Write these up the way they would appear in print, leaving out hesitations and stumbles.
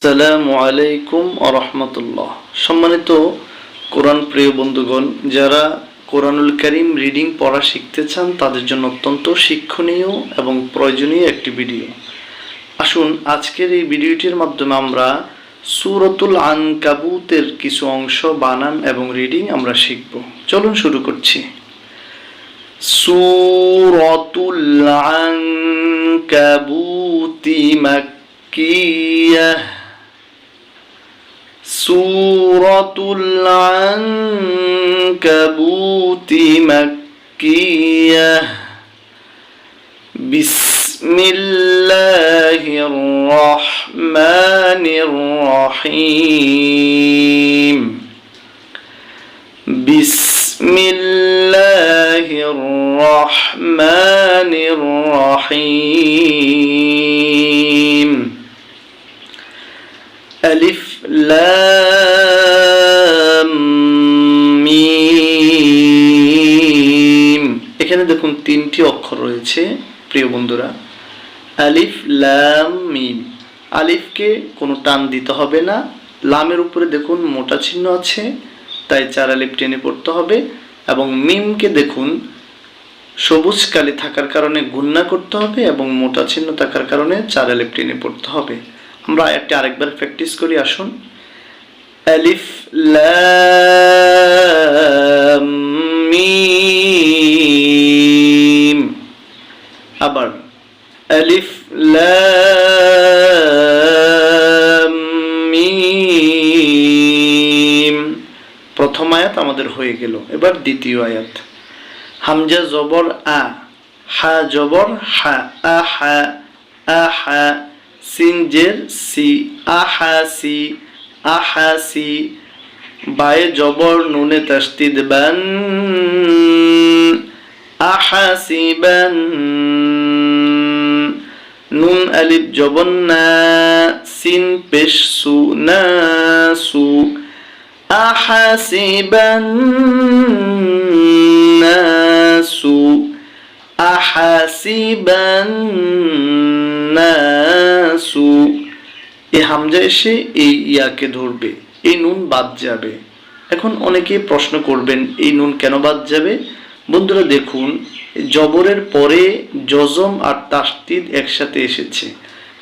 আসসালামু আলাইকুম ওয়া রাহমাতুল্লাহ। সম্মানিত কোরআন প্রিয় বন্ধুগণ, যারা কোরআনুল কারীম রিডিং পড়া শিখতে চান তাদের জন্য অত্যন্ত শিক্ষণীয় এবং প্রয়োজনীয় একটি ভিডিও। আসুন আজকের এই ভিডিওটির মাধ্যমে আমরা সূরাতুল আনকাবুতের কিছু অংশ বানান এবং রিডিং আমরা শিখব। চলুন শুরু করছি। সূরাতুল আনকাবুতি মাক্কিয়াহ। সূরাতুল আনকাবুতি মাক্কিয়াহ। বিসমিল্লাহির রহমানির রহিম। বিসমিল্লাহির রহমানির রহিম। আলিফ লাম মিম। এখানে দেখুন তিনটি অক্ষর রয়েছে প্রিয় বন্ধুরা, আলিফ লাম মিম। আলিফকে কোনো টান দিতে হবে না, লামের উপরে দেখুন মোটা চিহ্ন আছে, তাই 4 আলিফ টেনে পড়তে হবে, এবং মিমকে দেখুন সবুজ কালি থাকার কারণে গুণনা করতে হবে এবং মোটা চিহ্ন থাকার কারণে 4 আলিফ টেনে পড়তে হবে। আমরা আরেকবার প্র্যাকটিস করি, আসুন। আলিফ লাম মিম। আবার আলিফ লাম মিম। প্রথম আয়াত আমাদের হয়ে গেল, এবার দ্বিতীয় আয়াত। হামজা জবর আ, হা জবর হা, আহা আহা। সিন জের সি, আহাসি আহাসি। বায়ে জবর নুনে তাসদীদ বান, আহাসিবান। নুন আলিফ জবর না, সিন পেশ সু, নাসু। আহাসিবান নাসু, আহাসিবান নাসু। এই হামজা এসে এই ইয়াকে ধরবে, এই নুন বাদ যাবে। এখন অনেকে প্রশ্ন করবেন এই নুন কেন বাদ যাবে। বন্ধুরা দেখুন, জবরের পরে জজম আর তাসদীদ একসাথে এসেছে।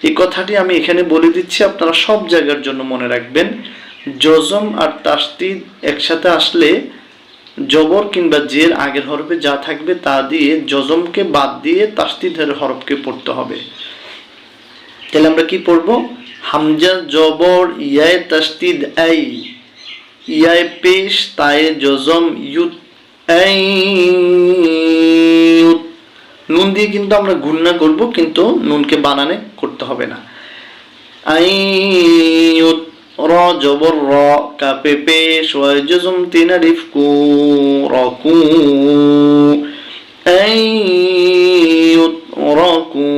এই কথাটি আমি এখানে বলে দিচ্ছি, আপনারা সব জায়গার জন্য মনে রাখবেন। জজম আর তাসদীদ একসাথে আসলে জবর কিংবা জের আগের হরফে যা থাকবে তা দিয়ে জজমকে বাদ দিয়ে তাসদীদের হরফকে পড়তে হবে। তাহলে আমরা কি পড়ব? হামজা জবর ইয়ায়ে তাসদীদ আই, ইয়ায়ে পেশ তায়ে জজম ইউত, আই ইউত। নুন দিয়ে কিন্তু আমরা গুণনা করব, কিন্তু নুনকে বানানে করতে হবে না। আই ইউত। র জবর র, কাপে পেশ ওয়ায়ে জজম 3 আলিফ কু, রাকু। আই ইউত রাকু।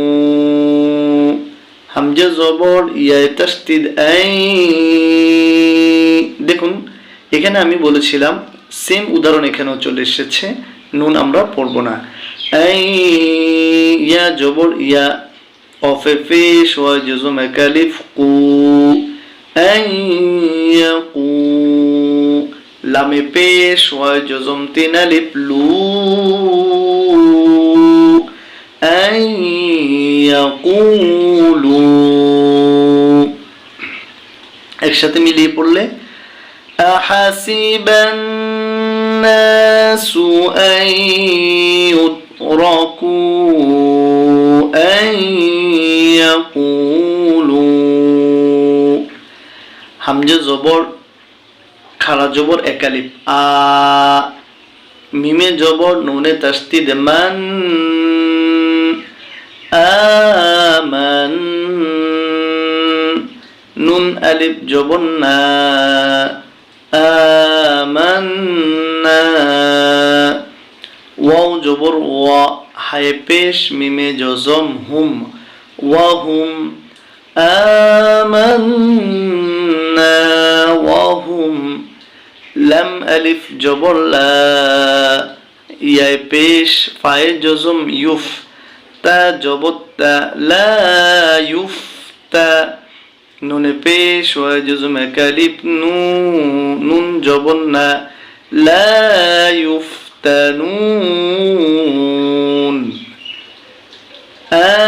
হামজা জবর ইয়ায়ে তাসদীদ আই। দেখুন এখানে আমি বলেছিলাম সেম উদাহরণ এখানেও চলে এসেছে, নুন আমরা পড়ব না। আই ইয়া জবর ইয়া, কফে পেশ ওয়ায়ে জজম 1 আলিফ কু, আই ইয়াকু। লামে পেশ ওয়ায়ে জজম 3 আলিফ লু, আই ইয়াকুলু। একসাথে মিলিয়ে পড়লে আহাসিবান নাসু আন ইউতরাকু আন ইয়াকুলু। হামজা জবর খাড়া জবর 1 আলিফ আ, মিমে জবর নুনে তাসদীদ মান, আমান। নুন আলিফ জবর না, আমান্না। ওয়াও জবর ওয়া, হায়ে পেশ মিমে জজম হুম, ওয়াহুম। আমান্না ওয়াহুম। লাম আলিফ জবর লা, ইয়ায় পেশ ফায়ে জজম ইউফ, তা জবর তা, লা ইউফতা। নুনে পেশ ওয়া জজম কালিফ নুন জবর না লা ইফতানুন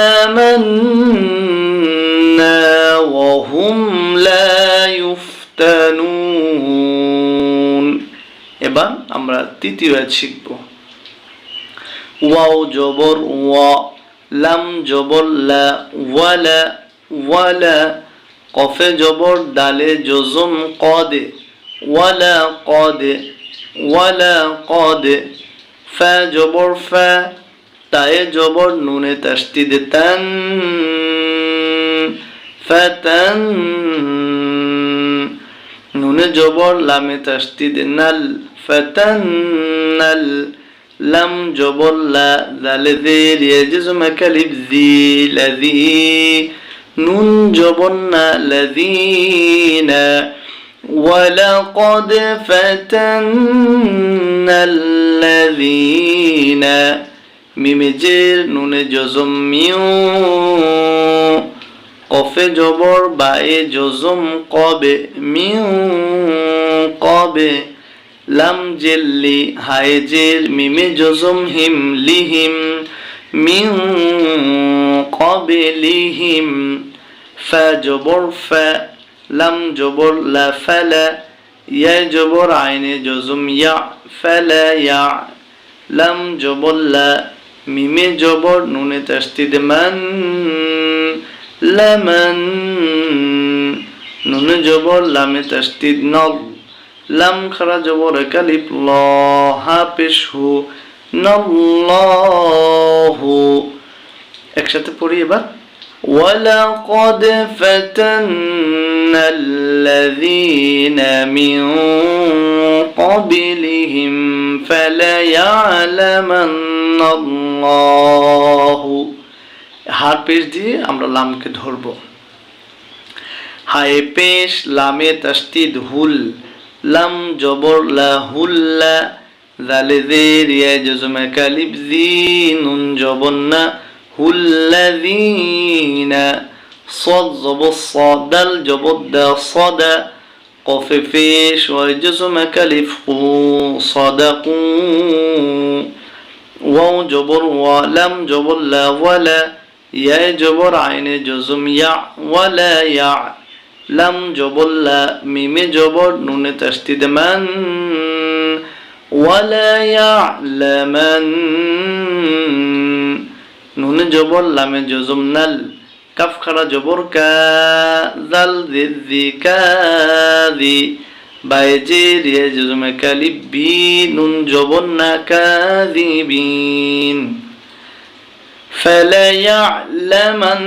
আমান্না ওয়া হুম লা ইফতানুন। এবার আমরা তৃতীয় আয়াত শিখব। ওয়াও জবর ওয়া, লাম জবর লা, ওয়ালা ওয়ালা, কফে জবর দালে জজম কদে, ওয়ালা কদে ওয়ালা কদে, ফা জবর ফা, তায়ে জবর নুনে তাসদিদ তান, ফাতান, নুনে জবর লামে তাসদিদ নাল, ফাতান্নাল, লাম জবর লা, দালে জের ইয়াজজম কালিফ জি, লাযী, নুন জবর না লাযীনা, ওয়ালাকাদ ফাতান্নাল্লাযীনা, মিমে জের নুনে জজম মিউ, কফে জবর বায়ে জজম কবে, মিউ কবে, লাম জেল্লি হায়ে জের মিমে জজম হিম, লিহিম, মিউ কবে লিহিম, ফা জবর ফা, লাম জবর লা, ফালা, ইয়া জবর আইনে জজম ইয়া, ফালা ইয়া, লাম জবর লা, মিমে জবর নুনে তাসদিদ মান, লামান, নুনে জবর লামে তাসদিদ নল, লাম খারা জবর কালিফ ল, হা পেশ হু, নল্লাহু। একসাথে পড়ি এবার। وَلَقَدْ فَتَنَّا الَّذِينَ مِنْ قَبْلِهِمْ فَلَيَعْلَمَنَّ اللَّهُ। হার পেশ দিয়ে আমরা লামকে ধরব। হায়ে পেশ লামে তাসদিদ হুল, লাম জবর লা, হুল্লা, জালে জের ইয়া জজম কালিফ জি, নুন জবর না হুল্লাযীনা, صاد জবর صاد, দাল জবর দা, صدا, কফে পেশ ওয়া জজম কালিফ কু, صدقوا, ওয়াও জবর ওয়া, লাম জবর লা, ওয়ালা, ইয়া জবর আইনে জজম ইয়া, ওয়ালা ইয়া, লাম জবর লা, মিমে জবর নুনে তাসদিদ মান, ওয়ালা ইয়ালামান, নুনে জবর লামে জজম নাল, কাফ খারা জবর কা, জাল জি কাযি, বায়ে জের ইয়া জজম কালিফ বি, নুন জবর না কাযিবিন। فَلَيَعْلَمَنَّ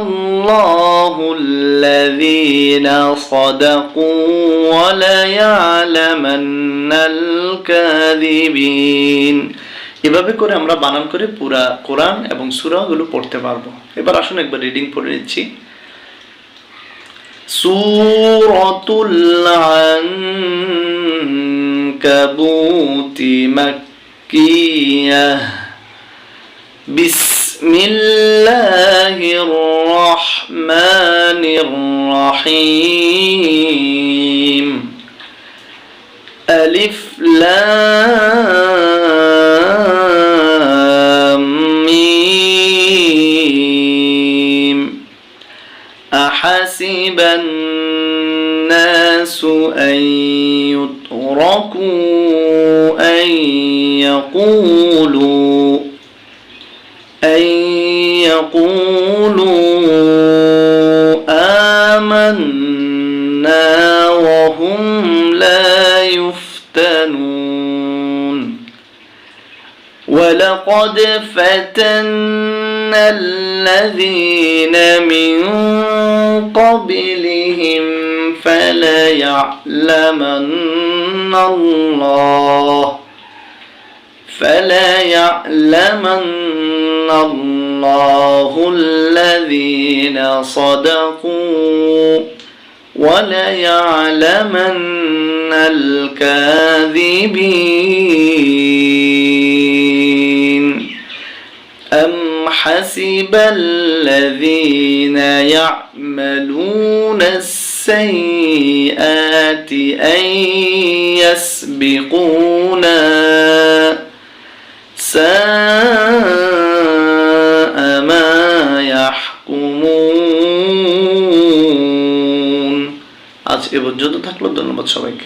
اللَّهُ الَّذِينَ صَدَقُوا وَلَيَعْلَمَنَّ الْكَاذِبِينَ। এভাবে করে আমরা বানান করে পুরা কোরআন এবং সূরাগুলো পড়তে পারবো। এবার আসুন একবার রিডিং পড়ে নিচ্ছি। সূরাতুল আনকাবুত মাক্কিয়াহ, বিসমিল্লাহির রহমানির রহিম, আলিফ লাম মিম, আহাসিবান নাসু আন ইউতরাকু আন يقولوا آمنا وهم لا يفتنون، ولقد فتنا الذين من قبلهم فليعلمن الله الذين صدقوا وليعلمن الكاذبين. أم حسب الذين يعملون السيئات أن يسبقونا ساء ما يحكمون। আজ এ পর্যন্ত থাকলো, ধন্যবাদ সবাইকে।